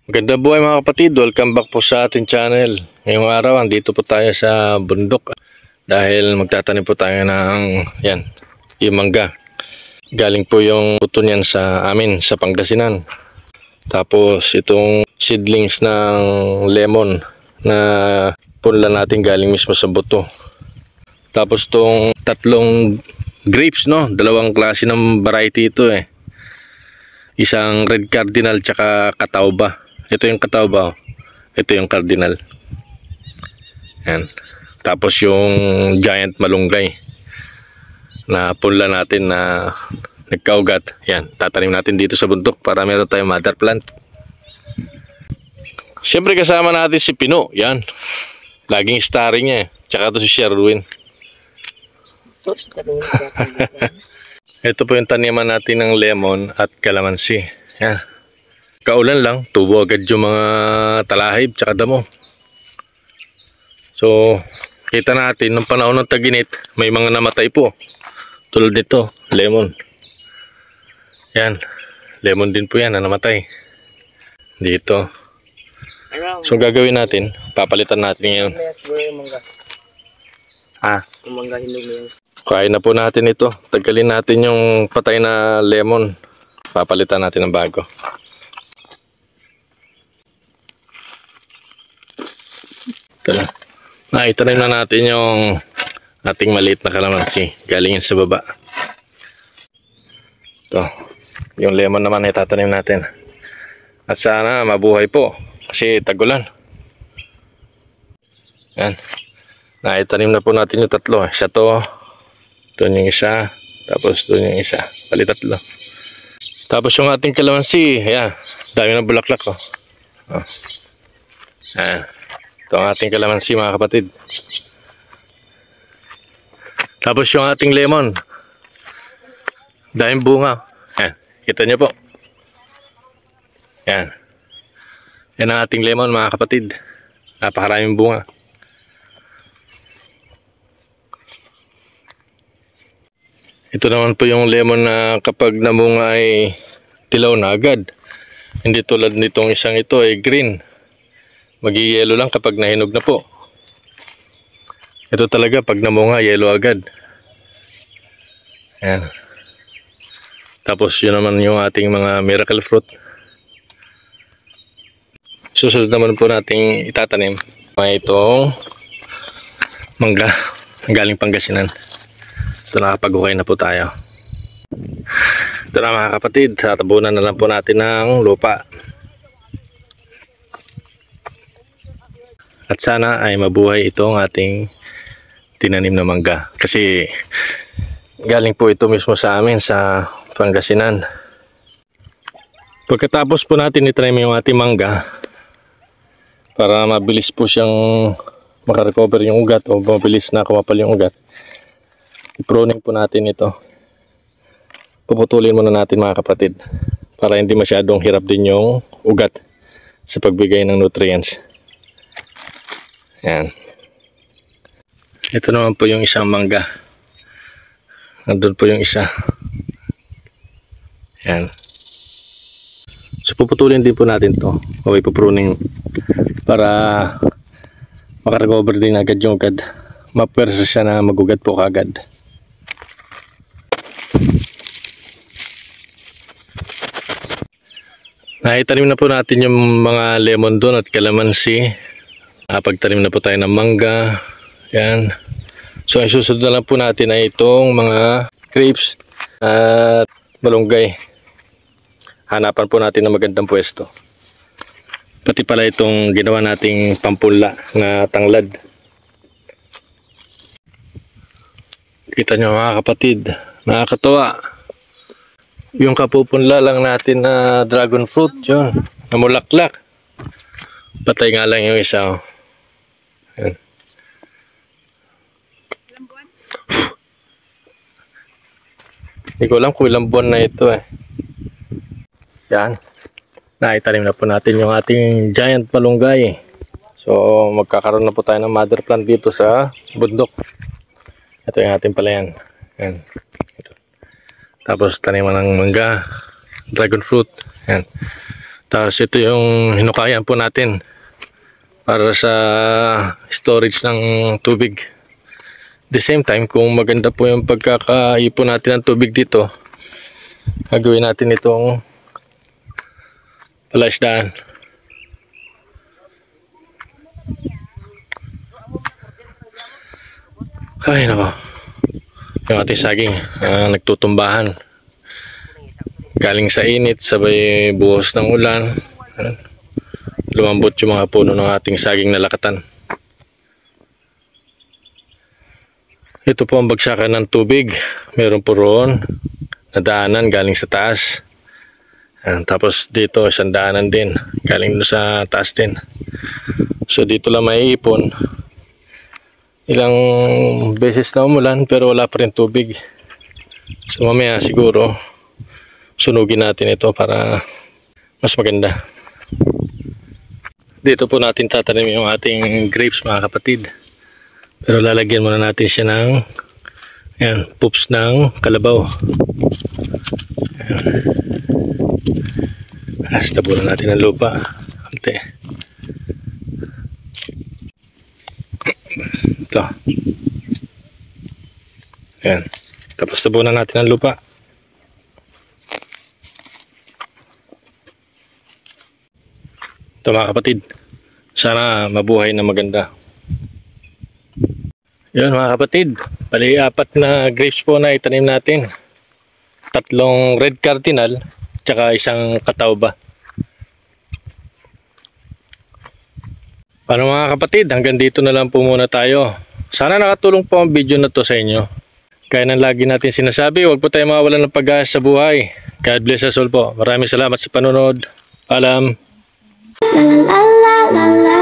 Magandang buhay mga kapatid, welcome back po sa ating channel. Ngayong araw, andito po tayo sa bundok dahil magtatanim po tayo ng yung mangga. Galing po yung puto niyan sa amin, sa Pangasinan. Tapos itong seedlings ng lemon na punla natin galing mismo sa buto. Tapos itong tatlong grapes, no? Dalawang klase ng variety ito eh. Isang red cardinal tsaka katawba. Ito yung katawba, ito yung cardinal. Yan. Tapos yung giant malunggay na punla natin na nagkaugat. Yan, tatanim natin dito sa bundok para meron tayong mother plant. Siyempre kasama natin si Pino. Yan. Laging starring niya eh. Tsaka ito si Sherwin. Ito po yung taniman natin ng lemon at calamansi. Yan. Kaulan lang, tubo agad yung mga talahib tsaka damo. So, kita natin, nung panahon ng tag-init, may mga namatay po. Tulad nito, lemon. Yan, lemon din po yan na namatay. Dito. So, gagawin natin, papalitan natin ngayon. Kain na po natin ito. Tagalin natin yung patay na lemon. Papalitan natin ng bago. Itanim na natin yung ating maliit na kalamansi galing yan sa baba. Ito, yung lemon naman ay tatanim natin at sana mabuhay po kasi tagulan. Yan, naitanim na po natin yung tatlo. Isa to, doon yung isa, tapos doon yung isa, bali tatlo. Tapos yung ating kalamansi, ayan, dami ng bulaklak oh. Ayan. Ito ang ating kalamansi mga kapatid. Tapos yung ating lemon. Daming bunga. Yan. Kita nyo po. Yan. Yan ang ating lemon mga kapatid. Napakaraming bunga. Ito naman po yung lemon na kapag namunga ay tilaw na agad. Hindi tulad nitong isang ito ay green. Mag-yellow lang kapag nahinog na po. Ito talaga pag namunga, yellow agad. Ayan. Tapos yun naman yung ating mga miracle fruit. Susunod naman po nating itatanim ay itong mangga galing Pangasinan. Ito nakapag-ukay na po tayo. Ito na mga kapatid, tatabunan na lang po natin ng lupa. At sana ay mabuhay itong ating tinanim na mangga. Kasi galing po ito mismo sa amin sa Pangasinan. Pagkatapos po natin itanim yung ating mangga, para mabilis po siyang makarecover yung ugat o mabilis na kumapal yung ugat, i-pruning po natin ito. Puputulin muna natin mga kapatid para hindi masyadong hirap din yung ugat sa pagbigay ng nutrients. Yan. Ito naman po yung isang mangga. Nandun po yung isa. Yan. So puputulin din po natin to. O ipupruning para makarecover din agad yung ugat. Mapwersa siya na magugat po kagad. Naitanim na po natin yung mga lemon doon at kalamansi. Pagtanim na po tayo ng mangga. Yan. So ang susunod na lang po natin ay itong mga grapes at malunggay. Hanapan po natin ng magandang pwesto. Pati pala itong ginawa nating pampunla na tanglad. Kita nyo mga kapatid, nakakatuwa. Yung kapupunla lang natin na dragon fruit, yun, namulaklak. Patay nga lang yung isa. Oh. Yan. Hindi ko alam kung ilang buwan na ito eh. Yan. Naitanim na po natin yung ating giant malunggay. So magkakaroon na po tayo ng mother plant dito sa bundok. Ito yung ating palayan. Yan. Ito. Tapos taniman ng mangga, dragon fruit. Yan. Tapos ito yung hinukayan po natin para sa storage ng tubig. At the same time, kung maganda po yung pagkakaipon natin ng tubig dito, gagawin natin itong palaisdaan. Ay nako, yung ating saging nagtutumbahan galing sa init, sabay buhos ng ulan. Lumambot yung mga puno ng ating saging na lakatan. Ito po ang bagsakan ng tubig. Meron po roon na daanan galing sa taas. Tapos dito isang daanan din galing sa taas din. So dito lang maiipon. Ilang beses na umulan pero wala pa rin tubig. So mamaya siguro sunugin natin ito para mas maganda. Dito po natin tatanim yung ating grapes, mga kapatid. Pero lalagyan muna natin siya ng poops ng kalabaw. Tabunan natin ng lupa. Ito. Ayan. Tapos tabunan natin ng lupa. Ito mga kapatid. Sana mabuhay na maganda. Yun mga kapatid, bali 4 na grapes po na itanim natin. 3 red cardinal, tsaka 1 katawba. Paano mga kapatid, hanggang dito na lang po muna tayo. Sana nakatulong po ang video na to sa inyo. Kaya nang lagi natin sinasabi, huwag po tayo mawalan ng pag-asa sa buhay. God bless us all po. Maraming salamat sa panonood. Paalam. La la la la la.